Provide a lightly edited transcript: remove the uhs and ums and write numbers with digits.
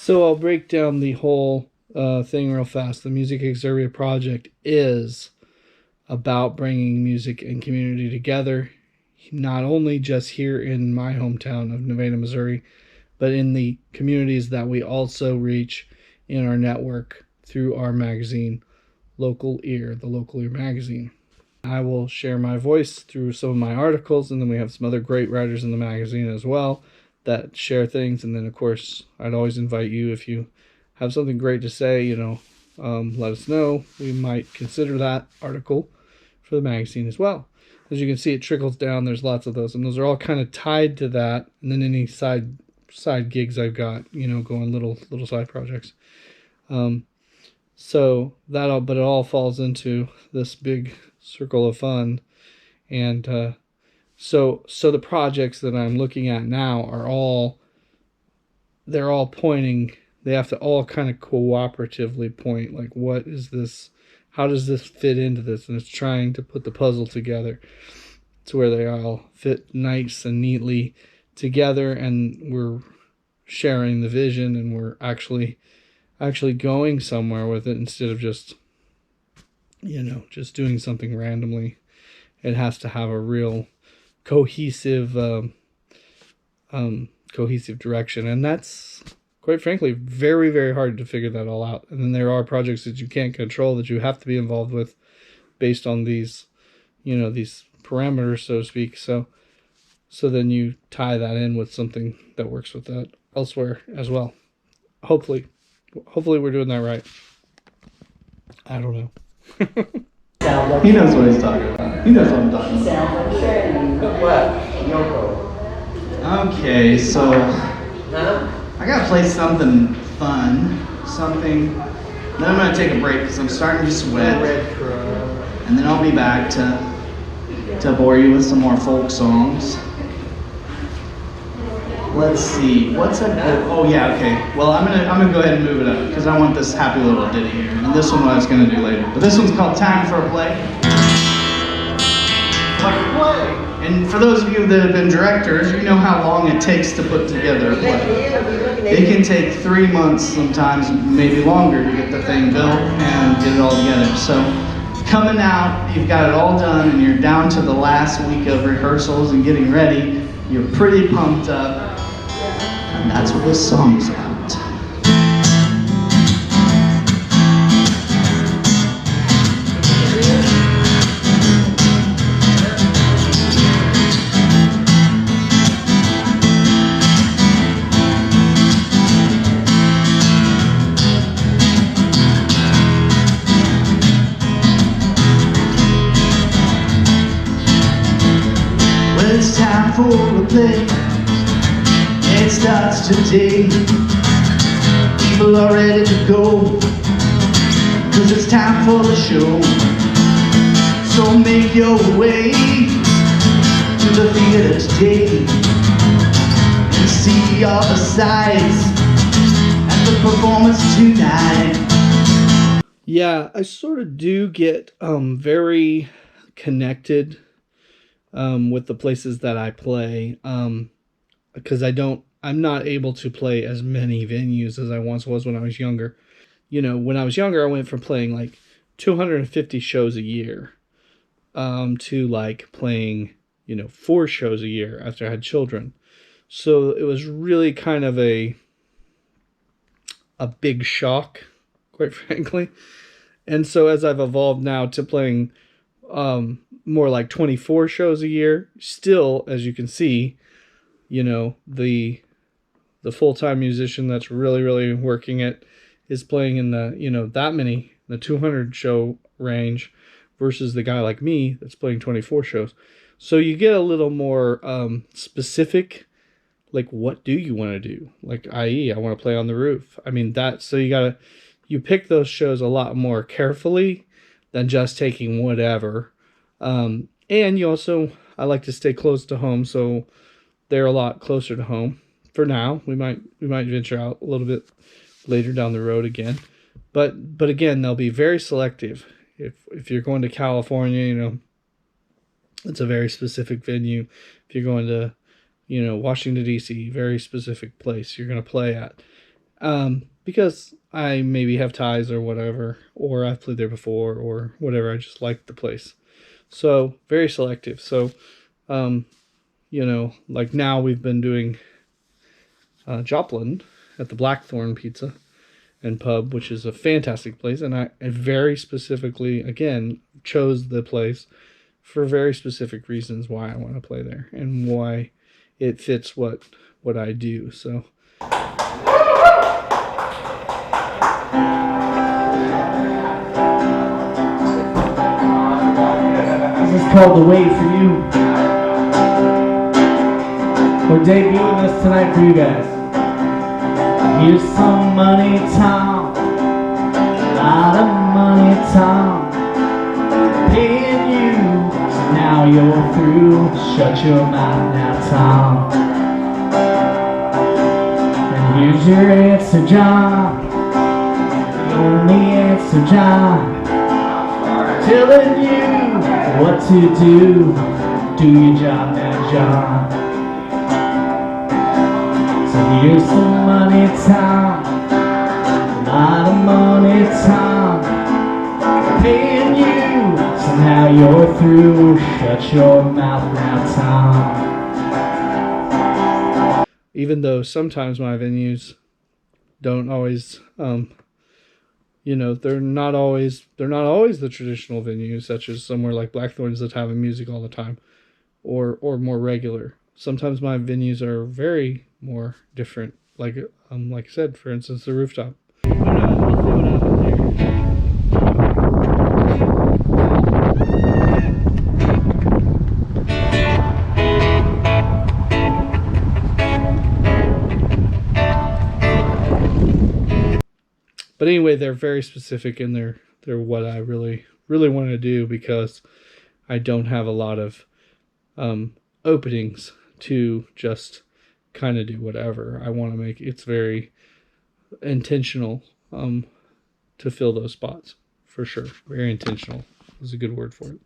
So I'll break down the whole thing real fast. The Music Exurbia Project is about bringing music and community together, not only just here in my hometown of Nevada, Missouri, but in the communities that we also reach in our network through our magazine, Local Ear, the Local Ear magazine. I will share my voice through some of my articles, and then we have some other great writers in the magazine as well that share things. And then, of course, I'd always invite you, if you have something great to say, let us know. We might consider that article for the magazine as well. As you can see, it trickles down. There's lots of those, and those are all kind of tied to that. And then any side gigs I've got, going little side projects. So but it all falls into this big circle of fun. And so the projects that I'm looking at now they're all pointing. They have to all kind of cooperatively point, like, what is this? How does this fit into this? And it's trying to put the puzzle together to where they all fit nice and neatly together, and we're sharing the vision, and we're actually going somewhere with it instead of just doing something randomly. It has to have a real cohesive direction, and that's, quite frankly, very, very hard to figure that all out. And then there are projects that you can't control, that you have to be involved with based on these parameters, so to speak. So then you tie that in with something that works with that elsewhere as well. Hopefully we're doing that right. I don't know. He knows what he's talking about. He knows what I'm talking about. Okay, so I gotta play something fun, then I'm gonna take a break because I'm starting to sweat, and then I'll be back to bore you with some more folk songs. Let's see, what's a good, okay. Well, I'm gonna go ahead and move it up because I want this happy little ditty here. And this one I was gonna do later. But this one's called Time for a Play. Like a play. And for those of you that have been directors, you know how long it takes to put together a play. It can take 3 months sometimes, maybe longer, to get the thing built and get it all together. So coming out, you've got it all done, and you're down to the last week of rehearsals and getting ready. You're pretty pumped up. And that's what this song's about. Well, it's time for a play. It starts today. People are ready to go, 'cause it's time for the show. So make your way to the theater today and see all the sights at the performance tonight. Yeah, I sort of do get very connected with the places that I play, because I'm not able to play as many venues as I once was when I was younger. When I was younger, I went from playing like 250 shows a year to like playing 4 shows a year after I had children. So it was really kind of a big shock, quite frankly. And so as I've evolved now to playing more like 24 shows a year, still, as you can see, the full-time musician that's really, really working it is playing in the 200 show range versus the guy like me that's playing 24 shows. So you get a little more specific, like, what do you want to do? Like, i.e., I want to play on the roof. I mean, so you pick those shows a lot more carefully than just taking whatever. And you also, I like to stay close to home, so they're a lot closer to home. For now, we might venture out a little bit later down the road again, but again, they'll be very selective. If you're going to California, it's a very specific venue. If you're going to, Washington D.C., very specific place you're going to play at. Because I maybe have ties or whatever, or I've played there before or whatever. I just like the place. So very selective. So, um, like now we've been doing Joplin at the Blackthorn Pizza and Pub, which is a fantastic place. And I very specifically, again, chose the place for very specific reasons why I want to play there and why it fits what I do. So. This is called The Wait for You. We're debuting this tonight for you guys. Here's some money, Tom. A lot of money, Tom. Paying you. So now you're through. Shut your mouth now, Tom. And here's your answer, John. The only answer, John. Telling you what to do. Do your job now, John. So here's some money, Tom. A lot of money, Tom. Paying you. So now you're through. Shut your mouth now, Tom. Even though sometimes my venues don't always, they're not always the traditional venues, such as somewhere like Blackthorns that have music all the time, or more regular. Sometimes my venues are very more different. Like I said, for instance, the Rooftop. But anyway, they're very specific and they're what I really want to do, because I don't have a lot of openings to just kind of do whatever. I want to make it's very intentional to fill those spots, for sure. Very intentional is a good word for it.